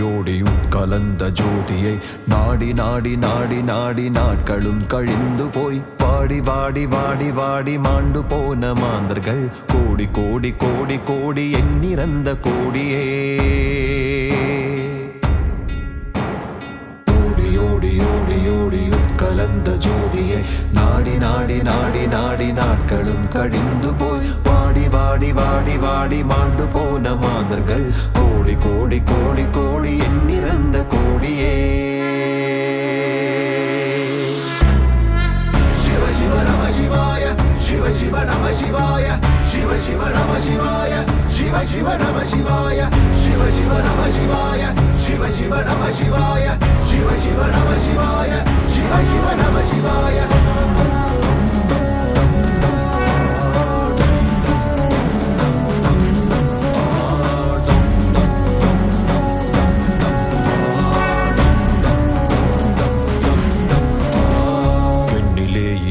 ஓடி உட்கலந்த ஜோதியை நாடி நாடி நாடி நாடி நாட்களும் கழிந்து போய் வாடி வாடி வாடி வாடி மாண்டு போன மாந்தர்கள் கோடி கோடி கோடி கோடி எண்ணிறந்த கோடியே. ஓடி ஓடி ஓடி ஓடி உட்கலந்த ஜோதியை நாடி நாடி நாடி நாடி நாட்களும் கழிந்து போய் வாடி வாடி வாடி வாடி மாண்டு போன மாந்தர்கள் கோடி கோடி கோடி கோடி எண்ணிறந்த கோடியே. சிவ சிவ நம சிவாய சிவ சிவ நம சிவாய சிவ சிவ நம சிவாய சிவ சிவ நம சிவாய சிவ சிவ நம சிவாய சிவ சிவ நம சிவாய சிவ சிவ நம சிவாய சிவ சிவ நம சிவாய.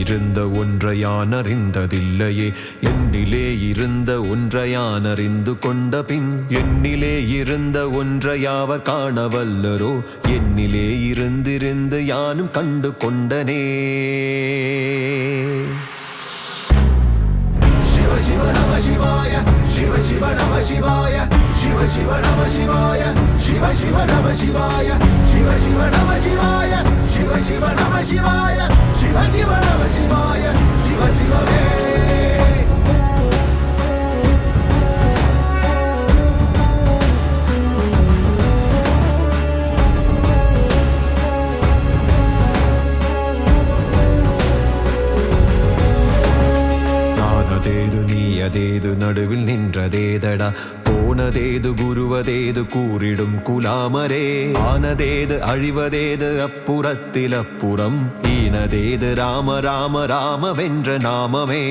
இருந்த ஒன்றை யான் அறிந்ததில்லையே என்னிலே இருந்த ஒன்றை யான் அறிந்து கொண்ட பின் என்னிலே இருந்த ஒன்றை யாவர் காணவல்லரோ என்னிலே இருந்திருந்து யானும் கண்டு கொண்டனே. சிவ சிவ நம சிவாய சிவ சிவ நம சிவாய சிவ சிவ நம சிவாய சிவ சிவ நம சிவாய சிவ சிவ நம சிவாய சிவ சிவ நம சிவாய சிவ சிவ நம சிவாய சிவ சிவமே. அதேது நடுவில் நின்றதேதடா போனதேது குருவதேது கூறிடும் குலாமரே ஆனதேது அழிவதேது அப்புறத்தில் அப்புறம் ஈனதேது ராம ராம ராம வென்ற நாமமே.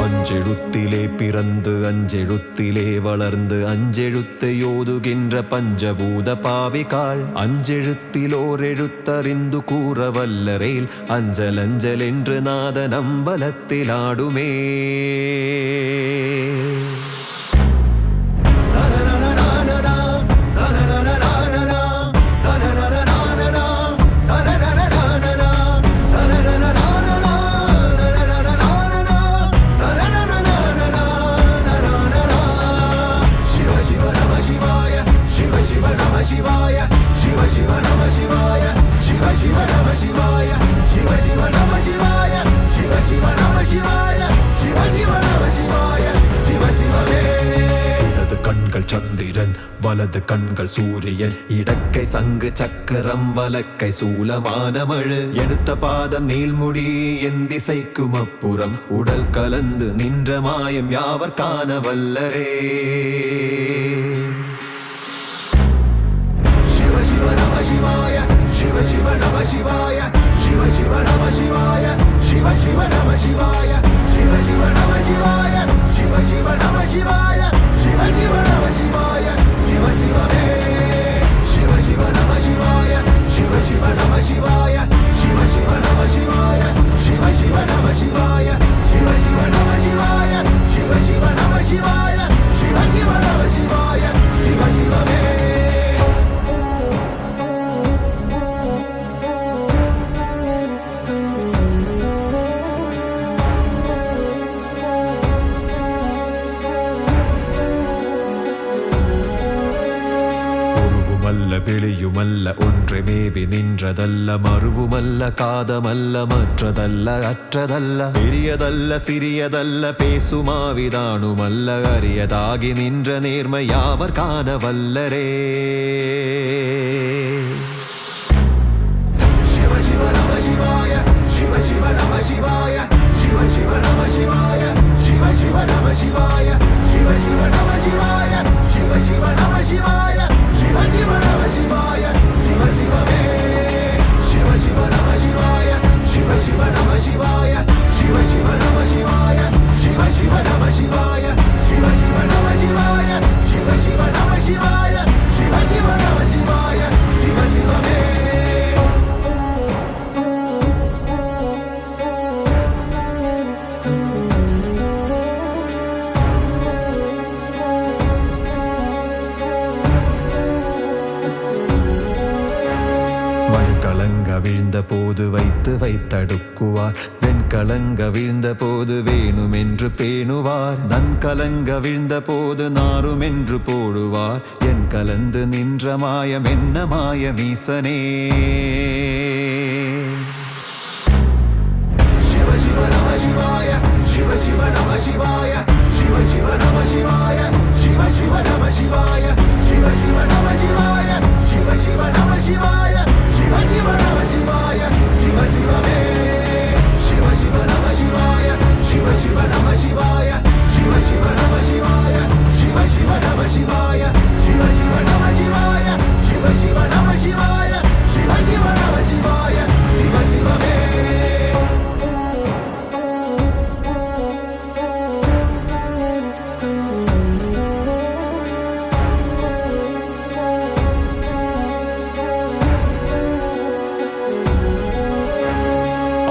அஞ்செழுத்திலே பிறந்து அஞ்செழுத்திலே வளர்ந்து அஞ்செழுத்தை ஓதுகின்ற பஞ்சபூத பாவிகாள் அஞ்செழுத்திலோர் எழுத்தறிந்து கூற வல்லரேல் அஞ்சல் அஞ்சல் என்று நாத நம்பலத்தில் ஆடுமே. சந்திரன் வலது கண்கள் சூரியன் இடக்கை சங்கு சக்கரம் வலக்கை சூலமானமழு எடுத்த பாதம் நீள்முடி என் திசைக்கும் அப்புறம் உடல் கலந்து நின்ற மாயம் யாவர் காண வல்லரே. சிவ சிவ நம சிவாய சிவ சிவ நம சிவாய சிவ சிவ நம சிவாய சிவ சிவ நம சிவாய சிவ சிவ நம சிவாய சிவ சிவ நம சிவாய சிவ சிவ நம சிவாய சிவ சிவமே. சிவ சிவ நம சிவாய சிவ சிவ நம சிவாய சிவ சிவ நம சிவாய சிவ சிவ நம சிவாய சிவ சிவ நம சிவாய சிவ சிவ நம சிவாய சிவ சிவ நம சிவாய சிவ சிவமே. ஒளியுமல்ல வெளியுமல்ல ஒன்றை மேவி நின்றதல்ல மறுவுமல்ல காதமல்ல மற்றதல்ல அற்றதல்ல பெரியதல்ல சிறியதல்ல பேசுமாவிதானுமல்ல அரியதாகி நின்ற நேர்மை யாவர் காண வல்லரே சிவ சிவ நம சிவாய சிவ சிவ நம சிவாய சிவ சிவ நம சிவாய சிவ சிவ நம சிவாய சிவ சிவ நம சிவாய சிவ சிவ நம சிவாய சிவ சிவ நம சிவாய சிவ சிவமே சிவ சிவ நம சிவாய சிவ சிவ நம சிவாய சிவ சிவ நம சிவாய சிவ சிவ நம சிவாய சிவ சிவ நம சிவாய சிவ சிவ நம சிவாய சிவ சிவ நம சிவாய சிவ சிவமே கலங்க விழுந்த போது வைத்து வைத்தடுக்குவார் வெண்கலங்க விழுந்த போது வேணுமென்று பேணுவார் நன் கலங்க விழுந்த போது நாருமென்று போடுவார் என் கலந்து நின்ற மாயம் என்ன மாயமீசனே சிவ சிவ நம சிவாய சிவ சிவ நம சிவாய சிவ சிவ நம சிவாய சிவ சிவ நம சிவாய சிவ சிவ நம சிவாய சிவ சிவ நம சிவாய சிவ சிவ நம சிவாய சிவ சிவமே சிவ சிவ நம சிவாய சிவ சிவ நம சிவாய சிவ சிவ நம சிவாய சிவ சிவ நம சிவாய சிவ சிவ நம சிவாய சிவ சிவ நம சிவாய சிவ சிவ நம சிவாய சிவ சிவமே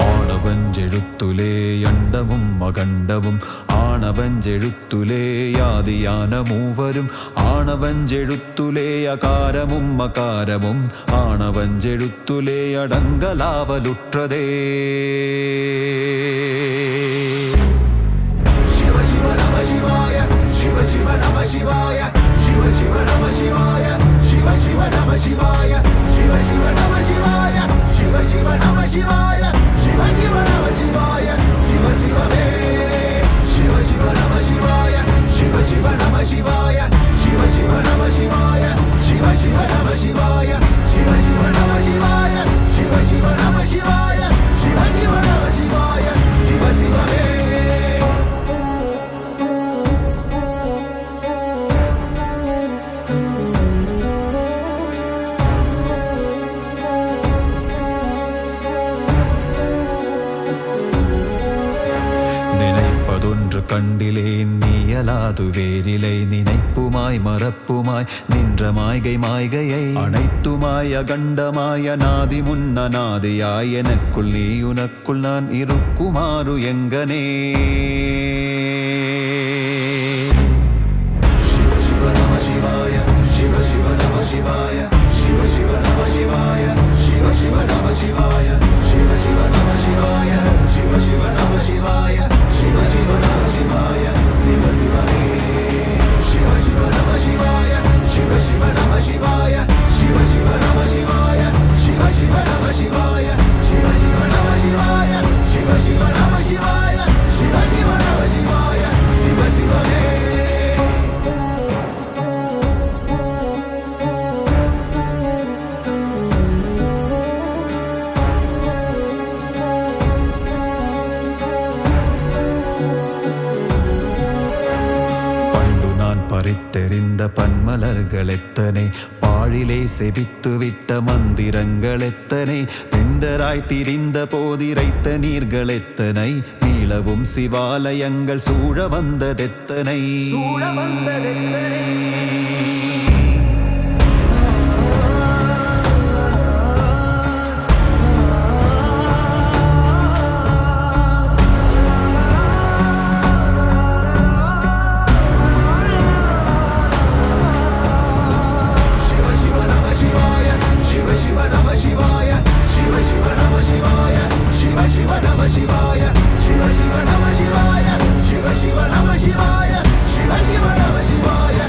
ஆனவஞ்செழுத்துலே அண்டமும் அகண்டமும் ஆனவஞ்செழுத்துலே யாதியான மூவரும் ஆனவஞ்செழுத்துலே அகாரமும் அகாரமும் ஆனவஞ்செழுத்துலே அடங்கலாவலுற்றதே சிவ சிவ நம சிவாய சிவ சிவ நம சிவாய சிவ சிவ நம சிவாய சிவ சிவ நம சிவாய சிவ சிவ நம சிவாய சிவ சிவ நம சிவாய சிவ சிவ நம சிவாய சிவ சிவமே சிவ சிவ நம சிவாய சிவ சிவ நம சிவாய சிவ சிவ நம சிவாய சிவ சிவ நம சிவாய சிவ சிவ நம சிவாய சிவ சிவ நம சிவாய சிவ சிவ நம சிவாய சிவ சிவமே நினைப்பதொன்று கண்டிலேன் நீயலாது வேறிலை நினைப்புமாய் மறப்புமாய் நின்ற மாய்கை மாய்கையை அனைத்துமாய் அகண்டமாய நாதி முன்ன நாதியாய் எனக்குள் நீ உனக்குள் நான் இருக்குமாறு எங்கனே சிவ சிவ நம சிவாய சிவ சிவ நம சிவாய சிவ சிவ நம சிவாய சிவ சிவ நம சிவாய சிவ சிவ நம சிவாய சிவ சிவ நம சிவாய சிவ சிவ நம சிவாய சிவ சிவமே சிவ சிவ நம சிவாய சிவ சிவ நம சிவாய சிவ சிவ நம சிவாய சிவ சிவ நம சிவாய சிவ சிவ நம சிவாய சிவ சிவ நம சிவாய சிவ சிவ நம சிவாய சிவ சிவமே பறித்தெறிந்த பன்மலர்கள் எத்தனை பாழிலே செபித்து விட்ட மந்திரங்கள் எத்தனை பெண்டராய் திரிந்த போதிரைத்த நீர்கள் எத்தனை மீளவும் சிவாலயங்கள் சூழ வந்ததெத்தனை சிவ சிவ நம சிவாய சிவ சிவ நம சிவாய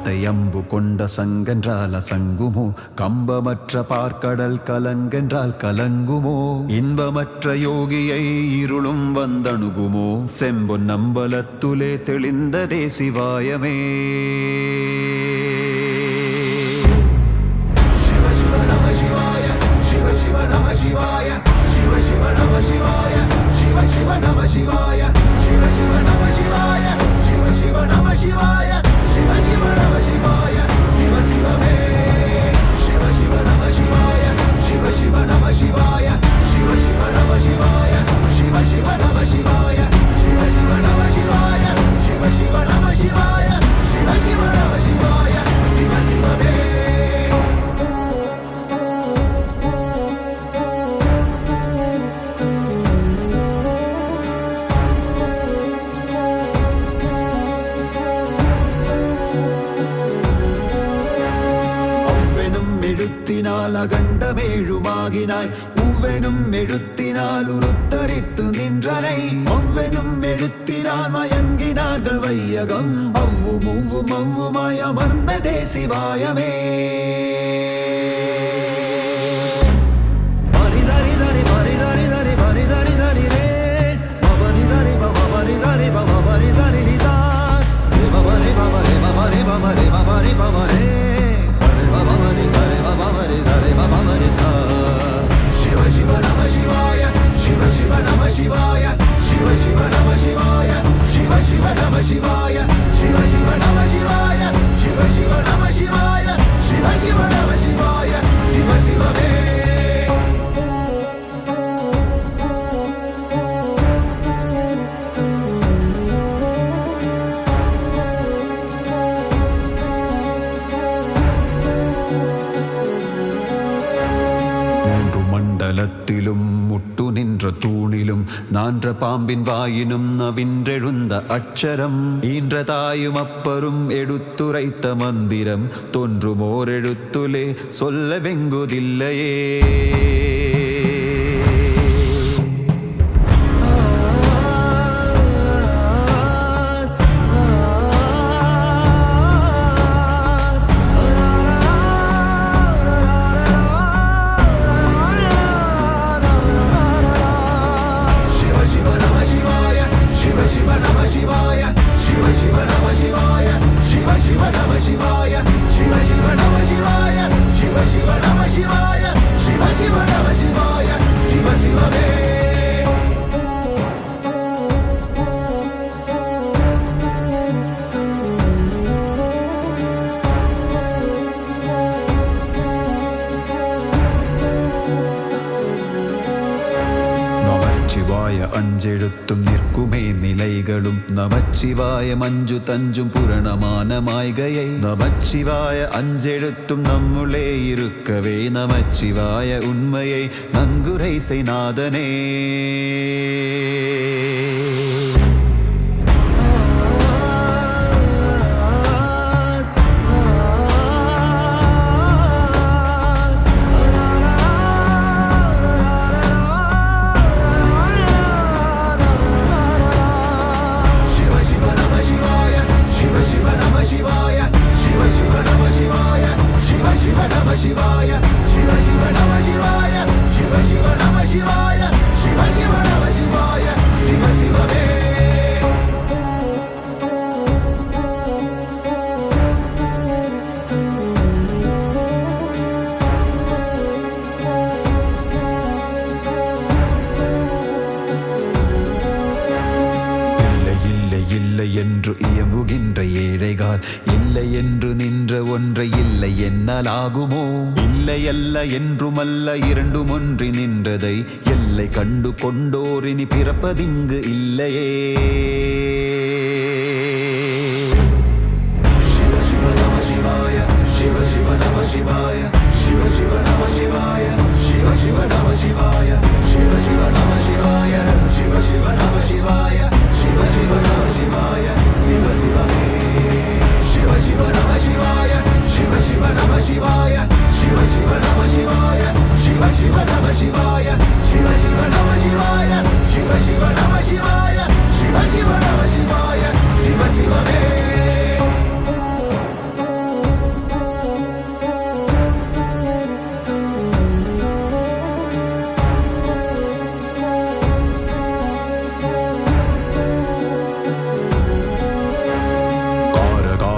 வானத்தை அம்பு கொண்ட சங்கென்றால் அசங்குமோ? கம்பமற்ற பார்க்கடல் கலங்கென்றால் கலங்குமோ? இன்பமற்ற யோகியை இருளும் வந்தணுகுமோ? செம்பொன் நம்பலத்துலே தெளிந்ததே சிவாயமே. சிவ சிவ நம சிவாய, சிவ சிவ நம சிவாய, சிவ சிவ நம சிவாய, சிவ சிவ நம சிவாய, சிவ சிவ நம சிவாய, சிவ சிவ நம சிவாய, சிவ சிவ நம சிவாய, சிவ சிவமே. சிவ சிவ நம சிவாய, சிவ சிவ நம சிவாய, சிவ சிவ நம சிவாய, சிவ சிவ நம சிவாய, சிவ சிவ நம சிவாய, சிவ சிவ நம சிவாய, சிவ சிவ நம சிவாய, சிவ சிவமே. எழுத்தினால் அகண்டமேழுமாகினாய், உவ்வெனும் எழுத்தினால் உருத்தரித்து நின்றனை. ஒவ்வெனும் எழுத்தினால் மயங்கினார்கள் வையகம், அவ்வும் உவ்வும் அவ்வுமாய் அமர்ந்ததே சிவாயமே. பரிதரிதரி பரிதரிதரி பரிதரிதரி ரே பபரிதரி பபரிதரி பபரிதரி ரிசார் ரே பபரி பபரி பபரி பபரி பபரி பபரே சிவ சிவ நம சிவாய, சிவ சிவ நம சிவாய, சிவ சிவ நம சிவாய, சிவ சிவ நம சிவாய, சிவ சிவ நம சிவாய, சிவ சிவ நம சிவாய, சிவ சிவ நம சிவாய, சிவ சிவமே. மண்டலத்திலும் முட்டு நின்ற தூணிலும் நான்ற பாம்பின் வாயினும் நவின்றெழுந்த அட்சரம் ஈன்ற தாயும் அப்பரும் எடுத்துரைத்த மந்திரம் தோன்றுமோர் எழுத்துலே சொல்ல வெங்குதில்லையே. அஞ்செழுத்தும் நிற்குமே நிலைகளும் நமச்சிவாய மஞ்சு தஞ்சும் புரணமான மாய்கையை நமச்சிவாய அஞ்செழுத்தும் நம்முளே இருக்கவே நமச்சிவாய உண்மையை நன்குரை செய்நாதனே. என்று இயம்புகின்ற ஏழைகால் இல்லை என்று நின்ற ஒன்றை இல்லை என்னால் ஆகுமோ? இல்லை அல்ல என்றுமல்ல இரண்டும் ஒன்றி நின்றதை எல்லை கண்டு கொண்டோரினி பிறப்பதிங்கு இல்லையே. சிவ சிவ நம சிவாய, சிவ சிவ நம சிவாய, சிவ சிவ நம சிவாய, சிவ சிவ நம சிவாய, சிவ சிவ நம சிவாய, சிவ சிவ நம சிவாய, சிவ சிவ நம சிவாய, சிவ சிவமே. சிவ சிவ நம சிவாய, சிவ சிவ நம சிவாய, சிவ சிவ நம சிவாய, சிவ சிவ நம சிவாய, சிவ சிவ நம சிவாய, சிவ சிவ நம சிவாய, சிவ சிவ நம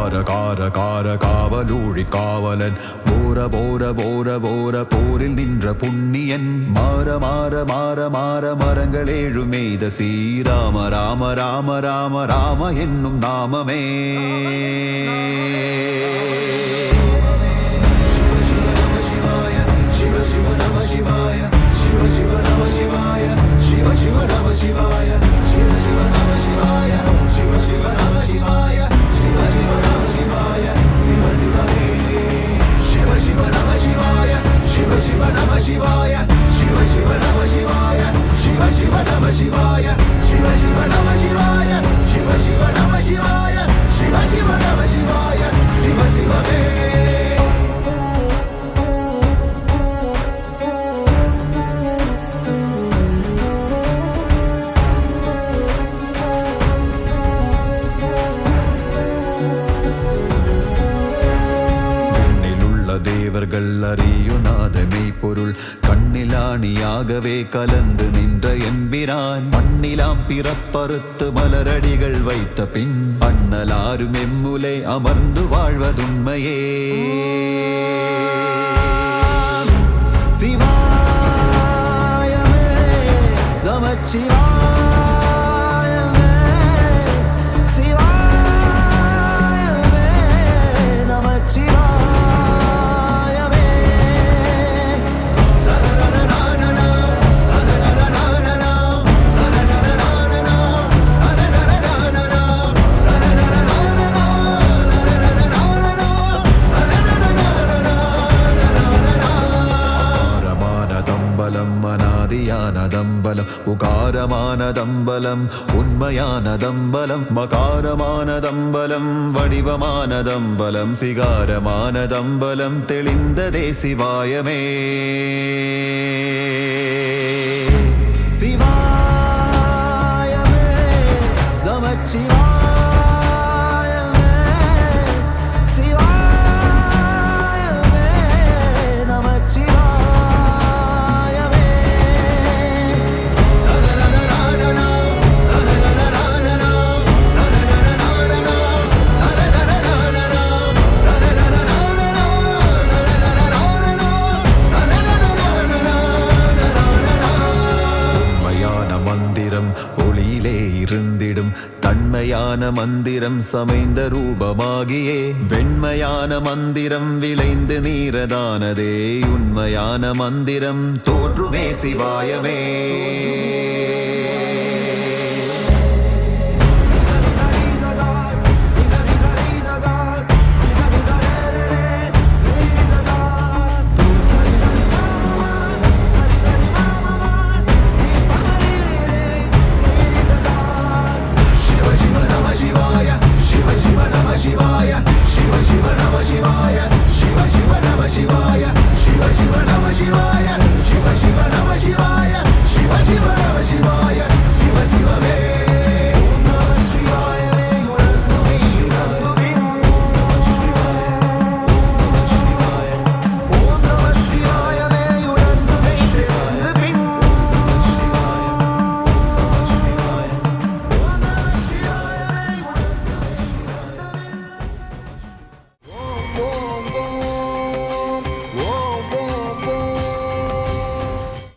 கார காவலூழி காவலன் போர போர போர போர போரில் நின்ற புண்ணியன் மாற மரங்கள் ஏழு மெய்த ஸ்ரீராம ராம ராம ராம ராம என்னும் நாமமே தேவர்கள் அறியுநாத மெய்ப்பொருள் கண்ணிலாணியாகவே கலந்து நின்ற எம்பிரான் மண்ணிலாம் பிறப்பறுத்து மலரடிகள் வைத்த பின் அண்ணலாரும் எம்முலை அமர்ந்து வாழ்வதுண்மையே சிவாயமே நமச்சிவாயமே சிவாயமே நமச்சிவாய அனாதியானதம்பலம் உகாரமானதம்பலம் உண்மையானதம்பலம் மகாரமானதம்பலம் வடிவமானதம்பலம் சிகாரமானதம்பலம் தெளிந்ததே சிவாயமே சிவாயமே நமச்சிவாய ஒளியிலே இருந்திடும் தன்மையான மந்திரம் சமைந்த ரூபமாகியே வெண்மையான மந்திரம் விளைந்து நீரதானதே உண்மையான மந்திரம் தோன்றுமே சிவாயமே